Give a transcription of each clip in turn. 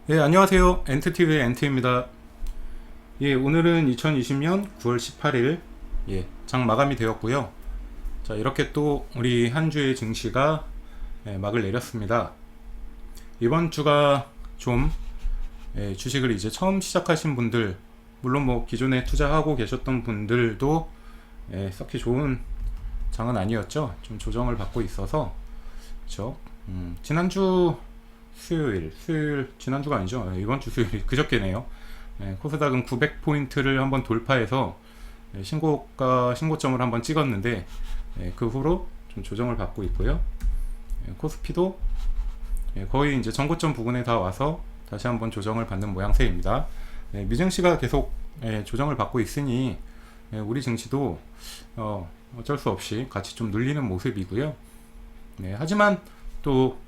네, 안녕하세요. 엔트TV의 엔트입니다. 예, 오늘은 2020년 9월 18일, 장 마감이 되었고요. 자, 이렇게 또 우리 한 주의 증시가 막을 내렸습니다. 이번 주가 좀 주식을 이제 처음 시작하신 분들, 물론 뭐 기존에 투자하고 계셨던 분들도 썩히 좋은 장은 아니었죠. 좀 조정을 받고 있어서, 그렇죠. 지난주 수요일, 지난주가 아니죠. 이번 주 수요일, 그저께네요. 코스닥은 900포인트를 한번 돌파해서 신고점을 한번 찍었는데, 그 후로 좀 조정을 받고 있고요. 코스피도 거의 이제 전고점 부근에 다 와서 다시 한번 조정을 받는 모양새입니다. 미증시가 계속 조정을 받고 있으니 우리 증시도 어쩔 수 없이 같이 좀 눌리는 모습이고요. 하지만 또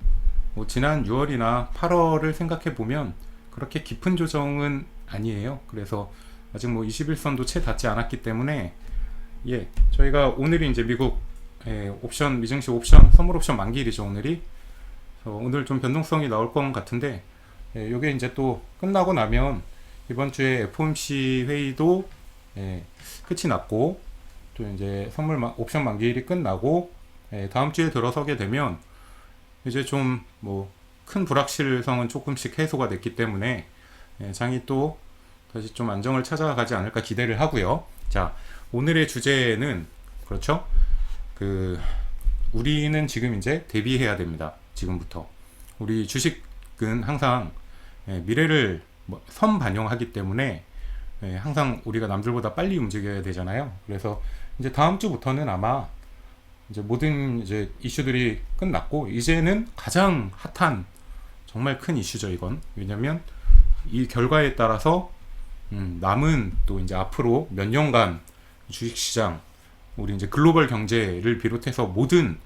뭐 지난 6월이나 8월을 생각해 보면 그렇게 깊은 조정은 아니에요. 그래서 아직 뭐 21선도 채 닿지 않았기 때문에 저희가 오늘이 이제 미국 옵션, 미증시 옵션, 선물 옵션 만기일이죠. 오늘이. 오늘 좀 변동성이 나올 것 같은데, 요게 이제 또 끝나고 나면 이번 주에 FOMC 회의도 끝이 났고, 또 이제 옵션 만기일이 끝나고 다음 주에 들어서게 되면 이제 좀 뭐 큰 불확실성은 조금씩 해소가 됐기 때문에 장이 또 다시 좀 안정을 찾아가지 않을까 기대를 하고요. 자, 오늘의 주제는 그렇죠. 우리는 지금 이제 대비해야 됩니다. 지금부터 우리 주식은 항상 미래를 선반영하기 때문에 항상 우리가 남들보다 빨리 움직여야 되잖아요. 그래서 이제 다음 주부터는 아마 이제 모든 이제 이슈들이 끝났고 이제는 가장 핫한 정말 큰 이슈죠, 이건. 왜냐면 이 결과에 따라서 남은 또 이제 앞으로 몇 년간 주식시장, 우리 이제 글로벌 경제를 비롯해서 모든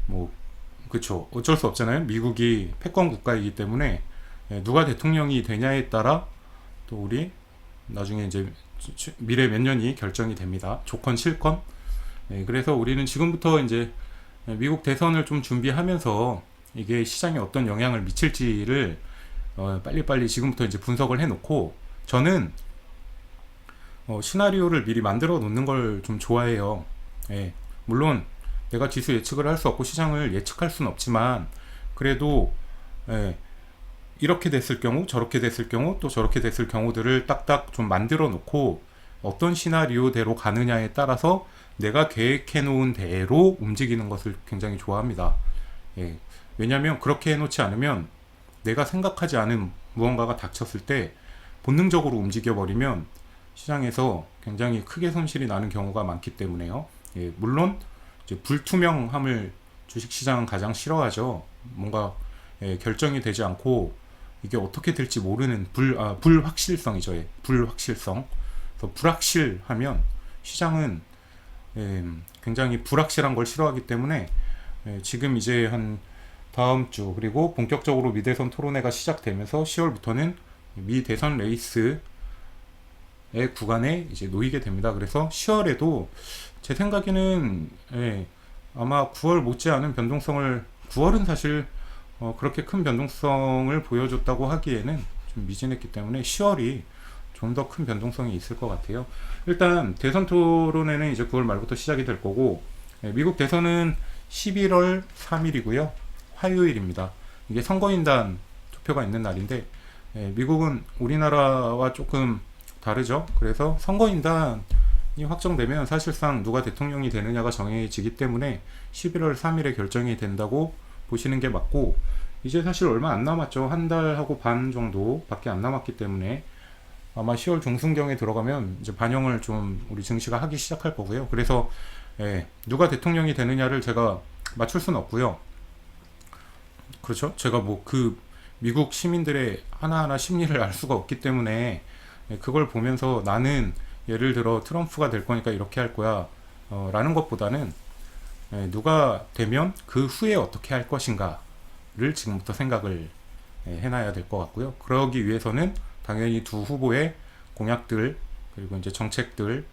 뭐 그쵸, 어쩔 수 없잖아요. 미국이 패권 국가이기 때문에 누가 대통령이 되냐에 따라 또 우리 나중에 이제 미래 몇 년이 결정이 됩니다. 좋건 싫건. 그래서 우리는 지금부터 이제 미국 대선을 좀 준비하면서 이게 시장에 어떤 영향을 미칠지를 빨리빨리 지금부터 이제 분석을 해놓고, 저는 시나리오를 미리 만들어 놓는 걸 좀 좋아해요. 물론 내가 지수 예측을 할 수 없고 시장을 예측할 수는 없지만 그래도 이렇게 됐을 경우, 저렇게 됐을 경우, 또 저렇게 됐을 경우들을 딱딱 좀 만들어 놓고 어떤 시나리오대로 가느냐에 따라서 내가 계획해 놓은 대로 움직이는 것을 굉장히 좋아합니다. 왜냐하면 그렇게 해놓지 않으면 내가 생각하지 않은 무언가가 닥쳤을 때 본능적으로 움직여 버리면 시장에서 굉장히 크게 손실이 나는 경우가 많기 때문에요. 물론 이제 불투명함을 주식시장은 가장 싫어하죠. 뭔가 결정이 되지 않고 이게 어떻게 될지 모르는 불확실성이죠. 불확실성. 그래서 불확실하면 시장은 굉장히 불확실한 걸 싫어하기 때문에 지금 이제 한 다음 주, 그리고 본격적으로 미대선 토론회가 시작되면서 10월부터는 미 대선 레이스의 구간에 이제 놓이게 됩니다. 그래서 10월에도 제 생각에는 아마 9월 못지않은 변동성을, 9월은 사실 그렇게 큰 변동성을 보여줬다고 하기에는 좀 미진했기 때문에 10월이 좀 더 큰 변동성이 있을 것 같아요. 일단 대선 토론회는 이제 9월 말부터 시작이 될 거고, 미국 대선은 11월 3일이고요. 화요일입니다. 이게 선거인단 투표가 있는 날인데, 미국은 우리나라와 조금 다르죠. 그래서 선거인단이 확정되면 사실상 누가 대통령이 되느냐가 정해지기 때문에 11월 3일에 결정이 된다고 보시는 게 맞고, 이제 사실 얼마 안 남았죠. 한 달하고 반 정도 밖에 안 남았기 때문에 아마 10월 중순경에 들어가면 이제 반영을 좀 우리 증시가 하기 시작할 거고요. 그래서 누가 대통령이 되느냐를 제가 맞출 수는 없고요. 그렇죠? 제가 뭐 그 미국 시민들의 하나하나 심리를 알 수가 없기 때문에 그걸 보면서 나는 예를 들어 트럼프가 될 거니까 이렇게 할 거야 라는 것보다는 누가 되면 그 후에 어떻게 할 것인가를 지금부터 생각을 해놔야 될 것 같고요. 그러기 위해서는 당연히 두 후보의 공약들, 그리고 이제 정책들을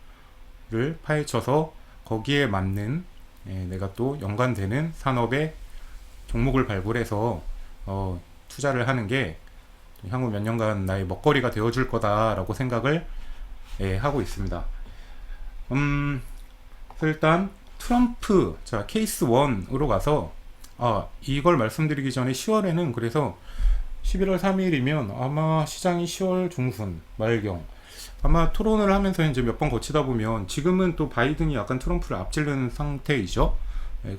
파헤쳐서 거기에 맞는 내가 또 연관되는 산업의 종목을 발굴해서 투자를 하는 게 향후 몇 년간 나의 먹거리가 되어줄 거다라고 생각을 하고 있습니다. 일단 트럼프, 자 케이스 1으로 가서 이걸 말씀드리기 전에 10월에는 그래서 11월 3일이면 아마 시장이 10월 중순 말경 아마 토론을 하면서 이제 몇 번 거치다 보면 지금은 또 바이든이 약간 트럼프를 앞지르는 상태이죠.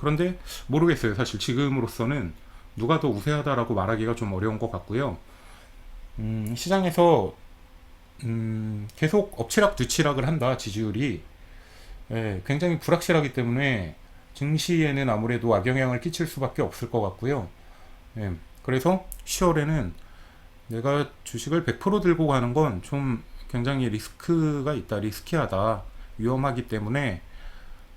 그런데 모르겠어요. 사실 지금으로서는 누가 더 우세하다라고 말하기가 좀 어려운 것 같고요. 시장에서 계속 엎치락뒤치락을 한다. 지지율이 굉장히 불확실하기 때문에 증시에는 아무래도 악영향을 끼칠 수밖에 없을 것 같고요. 그래서 10월에는 내가 주식을 100% 들고 가는 건 좀 굉장히 리스크가 있다, 리스키하다, 위험하기 때문에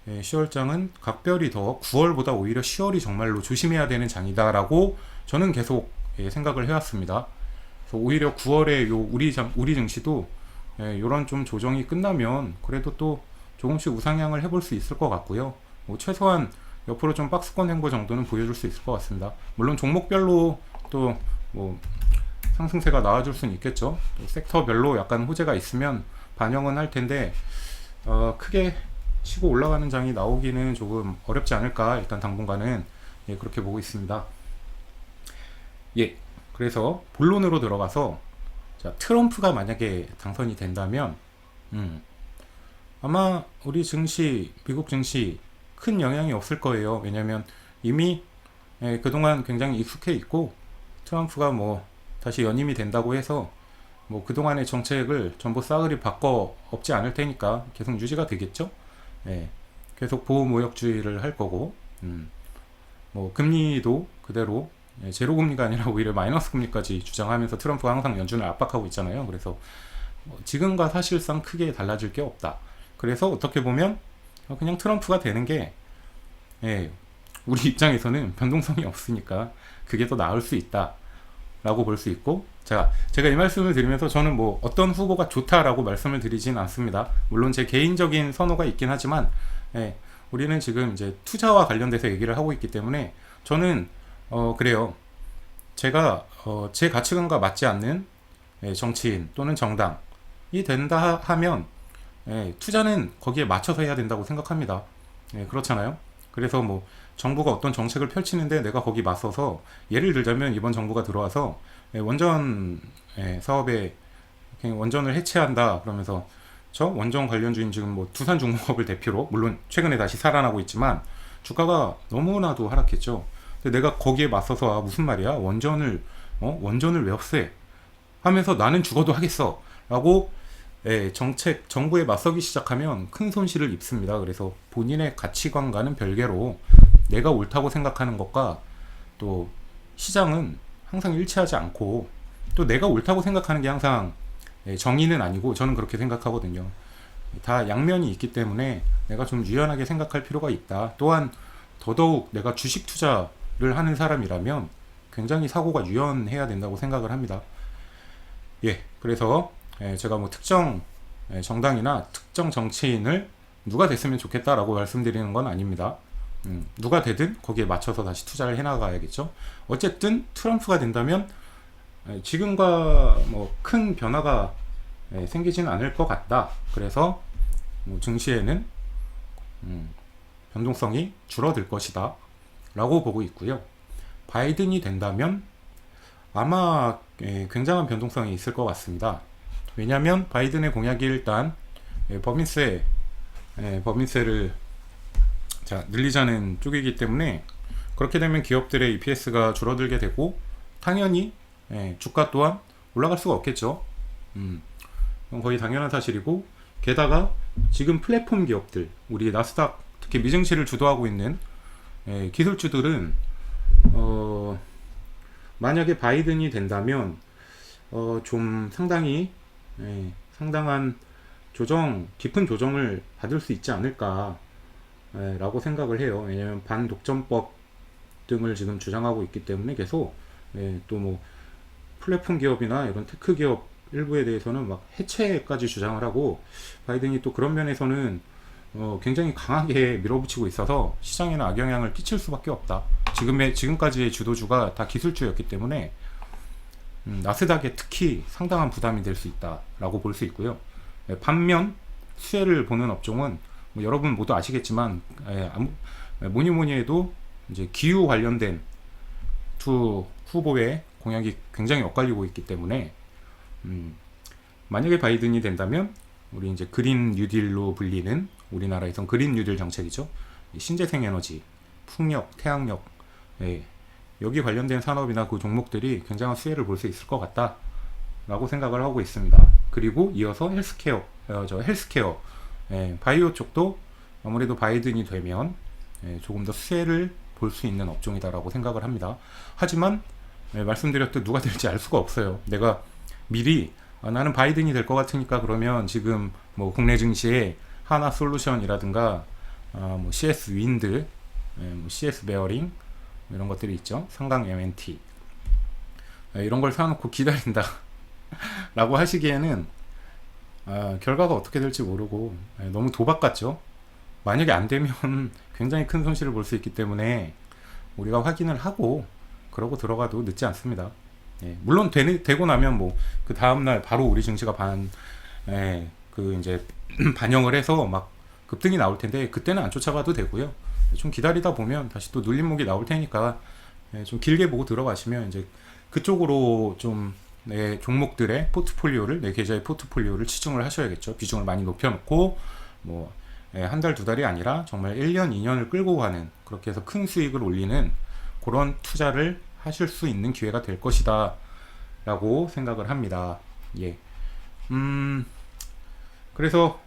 10월장은 각별히 더 9월보다 오히려 10월이 정말로 조심해야 되는 장이다라고 저는 계속 생각을 해왔습니다. 그래서 오히려 9월에 우리 증시도 이런 좀 조정이 끝나면 그래도 또 조금씩 우상향을 해볼 수 있을 것 같고요. 뭐 최소한 옆으로 좀 박스권 행보 정도는 보여줄 수 있을 것 같습니다. 물론 종목별로 또 뭐 상승세가 나와줄 수는 있겠죠. 또 섹터별로 약간 호재가 있으면 반영은 할 텐데 크게 치고 올라가는 장이 나오기는 조금 어렵지 않을까. 일단 당분간은 그렇게 보고 있습니다. 그래서 본론으로 들어가서 자, 트럼프가 만약에 당선이 된다면 아마 우리 증시, 미국 증시 큰 영향이 없을 거예요. 왜냐면 이미 그동안 굉장히 익숙해 있고 트럼프가 뭐 다시 연임이 된다고 해서 뭐 그동안의 정책을 전부 싸그리 바꿔 없지 않을 테니까 계속 유지가 되겠죠. 계속 보호무역주의를 할 거고 뭐 금리도 그대로 제로 금리가 아니라 오히려 마이너스 금리까지 주장하면서 트럼프가 항상 연준을 압박하고 있잖아요. 그래서 지금과 사실상 크게 달라질 게 없다. 그래서 어떻게 보면 그냥 트럼프가 되는 게 우리 입장에서는 변동성이 없으니까 그게 더 나을 수 있다 라고 볼 수 있고, 제가 이 말씀을 드리면서 저는 뭐 어떤 후보가 좋다라고 말씀을 드리진 않습니다. 물론 제 개인적인 선호가 있긴 하지만 우리는 지금 이제 투자와 관련돼서 얘기를 하고 있기 때문에 저는 그래요. 제가 제 가치관과 맞지 않는 정치인 또는 정당이 된다 하면 투자는 거기에 맞춰서 해야 된다고 생각합니다. 그렇잖아요. 그래서 뭐 정부가 어떤 정책을 펼치는데 내가 거기 맞서서, 예를 들자면 이번 정부가 들어와서 원전 사업에 원전을 해체한다 그러면서 저 원전 관련주인 지금 뭐 두산중공업을 대표로, 물론 최근에 다시 살아나고 있지만 주가가 너무나도 하락했죠. 근데 내가 거기에 맞서서 무슨 말이야, 원전을 왜 없애 하면서 나는 죽어도 하겠어 라고 정부에 맞서기 시작하면 큰 손실을 입습니다. 그래서 본인의 가치관과는 별개로 내가 옳다고 생각하는 것과 또 시장은 항상 일치하지 않고, 또 내가 옳다고 생각하는 게 항상 정의는 아니고, 저는 그렇게 생각하거든요. 다 양면이 있기 때문에 내가 좀 유연하게 생각할 필요가 있다. 또한 더더욱 내가 주식 투자를 하는 사람이라면 굉장히 사고가 유연해야 된다고 생각을 합니다. 그래서 제가 뭐 특정 정당이나 특정 정치인을 누가 됐으면 좋겠다라고 말씀드리는 건 아닙니다. 누가 되든 거기에 맞춰서 다시 투자를 해나가야겠죠. 어쨌든 트럼프가 된다면 지금과 뭐 큰 변화가 생기지는 않을 것 같다. 그래서 뭐 증시에는 변동성이 줄어들 것이다 라고 보고 있고요. 바이든이 된다면 아마 굉장한 변동성이 있을 것 같습니다. 왜냐하면 바이든의 공약이 일단 법인세를 늘리자는 쪽이기 때문에, 그렇게 되면 기업들의 EPS가 줄어들게 되고 당연히 주가 또한 올라갈 수가 없겠죠. 그건 거의 당연한 사실이고, 게다가 지금 플랫폼 기업들, 우리 나스닥 특히 미증시를 주도하고 있는 기술주들은 만약에 바이든이 된다면 좀 상당히 상당한 깊은 조정을 받을 수 있지 않을까 라고 생각을 해요. 왜냐하면 반독점법 등을 지금 주장하고 있기 때문에 계속 또 뭐 플랫폼 기업이나 이런 테크 기업 일부에 대해서는 막 해체까지 주장을 하고, 바이든이 또 그런 면에서는 굉장히 강하게 밀어붙이고 있어서 시장에는 악영향을 끼칠 수밖에 없다. 지금까지의 주도주가 다 기술주였기 때문에 나스닥에 특히 상당한 부담이 될 수 있다라고 볼 수 있고요. 반면 수혜를 보는 업종은 뭐 여러분 모두 아시겠지만 뭐니 뭐니 해도 이제 기후 관련된 두 후보의 공약이 굉장히 엇갈리고 있기 때문에 만약에 바이든이 된다면 우리 이제 그린 뉴딜로 불리는 우리나라에선 그린 뉴딜 정책이죠. 신재생 에너지, 풍력, 태양력, 여기 관련된 산업이나 그 종목들이 굉장한 수혜를 볼 수 있을 것 같다라고 생각을 하고 있습니다. 그리고 이어서 헬스케어, 바이오 쪽도 아무래도 바이든이 되면 조금 더 수혜를 볼 수 있는 업종이다라고 생각을 합니다. 하지만 말씀드렸듯 누가 될지 알 수가 없어요. 내가 미리 나는 바이든이 될 것 같으니까 그러면 지금 뭐 국내 증시에 하나솔루션이라든가 뭐 CS 윈드, 뭐 CS 베어링 이런 것들이 있죠. 상강 MNT 이런 걸 사놓고 기다린다 라고 하시기에는 결과가 어떻게 될지 모르고 너무 도박 같죠. 만약에 안 되면 굉장히 큰 손실을 볼 수 있기 때문에 우리가 확인을 하고 그러고 들어가도 늦지 않습니다. 물론 되고 나면 뭐 그 다음날 바로 우리 증시가 그 이제 반영을 해서 막 급등이 나올 텐데 그때는 안 쫓아가도 되고요. 좀 기다리다 보면 다시 또 눌림목이 나올 테니까 좀 길게 보고 들어가시면 이제 그쪽으로 좀 내 종목들의 포트폴리오를, 내 계좌의 포트폴리오를 치중을 하셔야겠죠. 비중을 많이 높여놓고 뭐 한 달, 두 달이 아니라 정말 1년, 2년을 끌고 가는, 그렇게 해서 큰 수익을 올리는 그런 투자를 하실 수 있는 기회가 될 것이다 라고 생각을 합니다. 그래서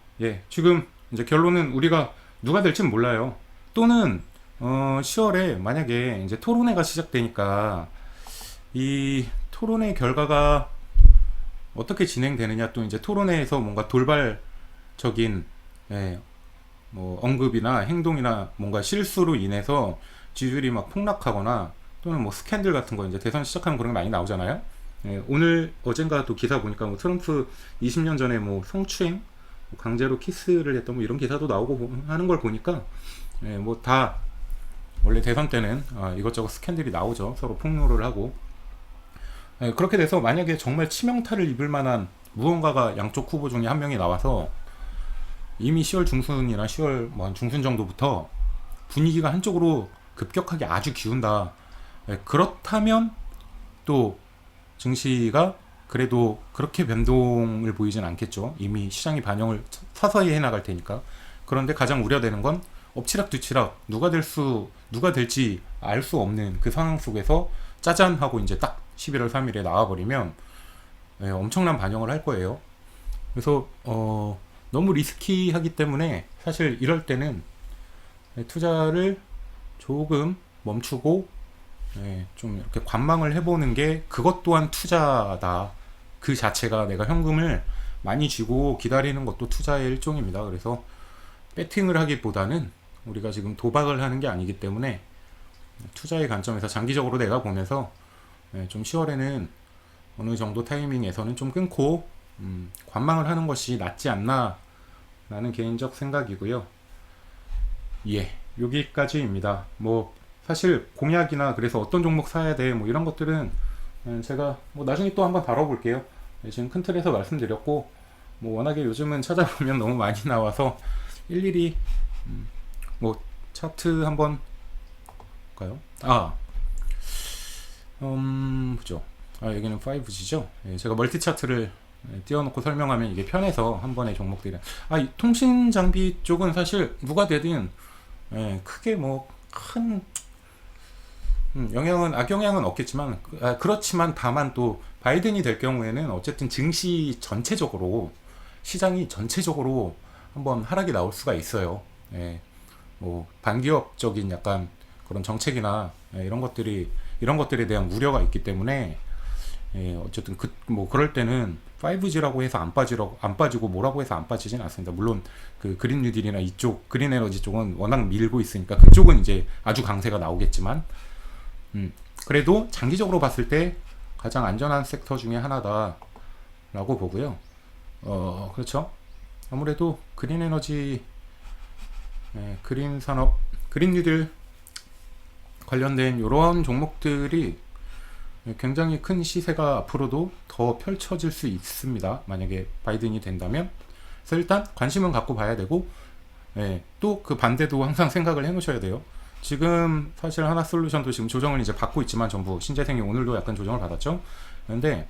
지금 이제 결론은 우리가 누가 될지는 몰라요. 또는 10월에 만약에 이제 토론회가 시작되니까 이 토론회 결과가 어떻게 진행되느냐, 또 이제 토론회에서 뭔가 돌발적인 뭐 언급이나 행동이나 뭔가 실수로 인해서 지지율이 막 폭락하거나 또는 뭐 스캔들 같은 거 이제 대선 시작하면 그런 게 많이 나오잖아요. 오늘 어젠가 또 기사 보니까 뭐 트럼프 20년 전에 뭐 성추행, 강제로 키스를 했던 뭐 이런 기사도 나오고 하는 걸 보니까 뭐 다 원래 대선 때는 이것저것 스캔들이 나오죠. 서로 폭로를 하고. 그렇게 돼서 만약에 정말 치명타를 입을 만한 무언가가 양쪽 후보 중에 한 명이 나와서 이미 10월 중순이나 10월 뭐 한 중순 정도부터 분위기가 한쪽으로 급격하게 아주 기운다. 그렇다면 또 증시가 그래도 그렇게 변동을 보이진 않겠죠. 이미 시장이 반영을 서서히 해나갈 테니까. 그런데 가장 우려되는 건 엎치락뒤치락 누가 될지 알 수 없는 그 상황 속에서 짜잔 하고 이제 딱 11월 3일에 나와버리면 엄청난 반영을 할 거예요. 그래서 너무 리스키하기 때문에 사실 이럴 때는 투자를 조금 멈추고 좀 이렇게 관망을 해보는 게, 그것 또한 투자다. 그 자체가 내가 현금을 많이 쥐고 기다리는 것도 투자의 일종입니다. 그래서 배팅을 하기보다는 우리가 지금 도박을 하는 게 아니기 때문에 투자의 관점에서 장기적으로 내가 보면서 좀 10월에는 어느 정도 타이밍에서는 좀 끊고 관망을 하는 것이 낫지 않나 라는 개인적 생각이고요. 여기까지입니다. 뭐 사실 공약이나 그래서 어떤 종목 사야 돼 뭐 이런 것들은 제가 뭐 나중에 또 한번 다뤄볼게요. 지금 큰 틀에서 말씀드렸고, 뭐 워낙에 요즘은 찾아보면 너무 많이 나와서 일일이 뭐 차트 한번 볼까요? 그죠. 여기는 5G죠. 제가 멀티 차트를 띄워놓고 설명하면 이게 편해서 한 번에 종목들이. 이 통신 장비 쪽은 사실 누가 되든 크게 뭐 큰 악영향은 없겠지만, 그렇지만 다만 또 바이든이 될 경우에는 어쨌든 증시 전체적으로, 시장이 전체적으로 한번 하락이 나올 수가 있어요. 뭐 반기업적인 약간 그런 정책이나 이런 것들에 대한 우려가 있기 때문에 어쨌든 뭐 그럴 때는 5G라고 해서 안 빠지고 뭐라고 해서 안 빠지진 않습니다. 물론 그 그린 뉴딜이나 이쪽 그린 에너지 쪽은 워낙 밀고 있으니까 그쪽은 이제 아주 강세가 나오겠지만, 그래도 장기적으로 봤을 때 가장 안전한 섹터 중에 하나다라고 보고요. 그렇죠. 아무래도 그린 에너지, 그린 산업, 그린 뉴딜 관련된 이러한 종목들이 굉장히 큰 시세가 앞으로도 더 펼쳐질 수 있습니다. 만약에 바이든이 된다면. 그래서 일단 관심은 갖고 봐야 되고, 또 그 반대도 항상 생각을 해 놓으셔야 돼요. 지금 사실 하나솔루션도 지금 조정을 이제 받고 있지만 전부 신재생이 오늘도 약간 조정을 받았죠. 그런데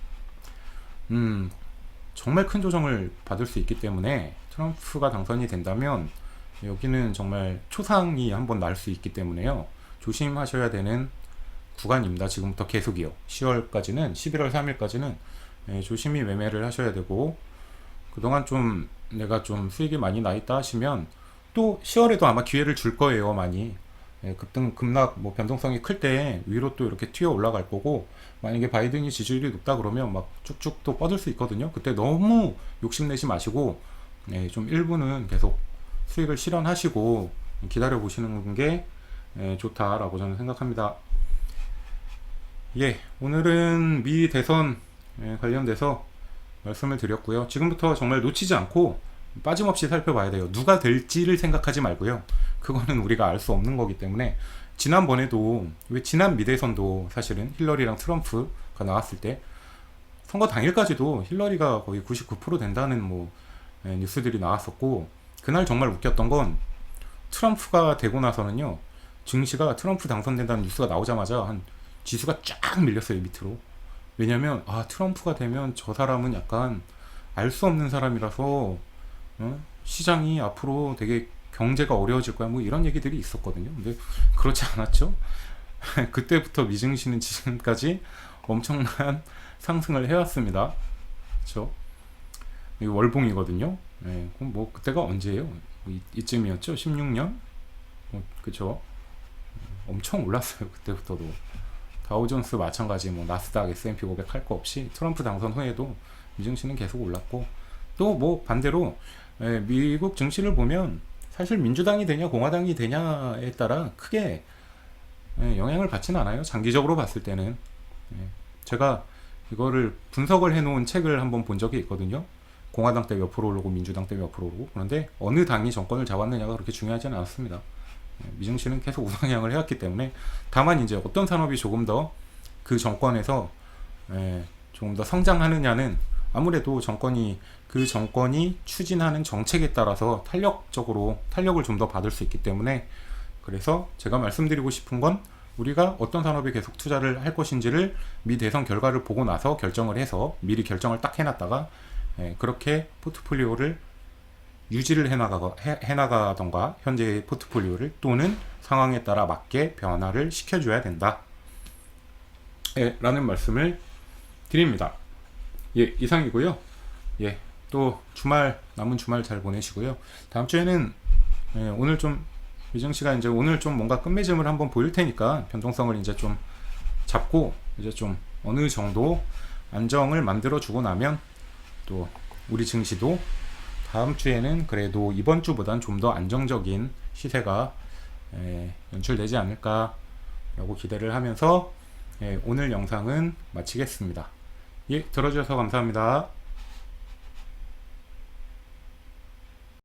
정말 큰 조정을 받을 수 있기 때문에 트럼프가 당선이 된다면 여기는 정말 초상이 한번 날 수 있기 때문에요. 조심하셔야 되는 구간입니다. 지금부터 계속이요. 10월까지는 11월 3일까지는 조심히 매매를 하셔야 되고, 그동안 좀 내가 좀 수익이 많이 나 있다 하시면 또 10월에도 아마 기회를 줄 거예요. 많이 급등 급락 뭐 변동성이 클 때 위로 또 이렇게 튀어 올라갈 거고, 만약에 바이든이 지지율이 높다 그러면 막 쭉쭉 또 뻗을 수 있거든요. 그때 너무 욕심내지 마시고 좀 일부는 계속 수익을 실현하시고 기다려 보시는 게 좋다라고 저는 생각합니다. 오늘은 미 대선 관련돼서 말씀을 드렸고요. 지금부터 정말 놓치지 않고 빠짐없이 살펴봐야 돼요. 누가 될지를 생각하지 말고요. 그거는 우리가 알 수 없는 거기 때문에, 지난번에도 왜 지난 미대선도 사실은 힐러리랑 트럼프가 나왔을 때 선거 당일까지도 힐러리가 거의 99% 된다는 뭐 뉴스들이 나왔었고, 그날 정말 웃겼던 건 트럼프가 되고 나서는요, 증시가 트럼프 당선된다는 뉴스가 나오자마자 한 지수가 쫙 밀렸어요, 밑으로. 왜냐면 트럼프가 되면 저 사람은 약간 알 수 없는 사람이라서 시장이 앞으로 되게 경제가 어려워질 거야, 뭐 이런 얘기들이 있었거든요. 근데 그렇지 않았죠. 그때부터 미증시는 지금까지 엄청난 상승을 해왔습니다. 그렇죠? 이 월봉이거든요. 그럼 뭐 그때가 언제예요? 이쯤이었죠. 16년. 그렇죠. 엄청 올랐어요. 그때부터도. 다우존스 마찬가지, 뭐 나스닥, S&P 500 할 거 없이 트럼프 당선 후에도 미증시는 계속 올랐고, 또 뭐 반대로 미국 증시를 보면 사실 민주당이 되냐 공화당이 되냐에 따라 크게 영향을 받지는 않아요. 장기적으로 봤을 때는. 제가 이거를 분석을 해놓은 책을 한번 본 적이 있거든요. 공화당 때 몇 프로 오르고 민주당 때 몇 프로 오르고. 그런데 어느 당이 정권을 잡았느냐가 그렇게 중요하지는 않았습니다. 미증시는 계속 우상향을 해왔기 때문에, 다만 이제 어떤 산업이 조금 더 그 정권에서 조금 더 성장하느냐는 아무래도 그 정권이 추진하는 정책에 따라서 탄력을 좀 더 받을 수 있기 때문에, 그래서 제가 말씀드리고 싶은 건 우리가 어떤 산업에 계속 투자를 할 것인지를 미 대선 결과를 보고 나서 결정을 해서 미리 결정을 딱 해놨다가 그렇게 포트폴리오를 유지를 해나가던가 현재의 포트폴리오를, 또는 상황에 따라 맞게 변화를 시켜줘야 된다 라는 말씀을 드립니다. 이상이고요. 또 남은 주말 잘 보내시고요. 다음 주에는 오늘 좀 미정씨가 이제 오늘 좀 뭔가 끝맺음을 한번 보일 테니까 변동성을 이제 좀 잡고 이제 좀 어느 정도 안정을 만들어 주고 나면 또 우리 증시도 다음 주에는 그래도 이번 주보단 좀 더 안정적인 시세가 연출되지 않을까 라고 기대를 하면서 오늘 영상은 마치겠습니다. 들어주셔서 감사합니다.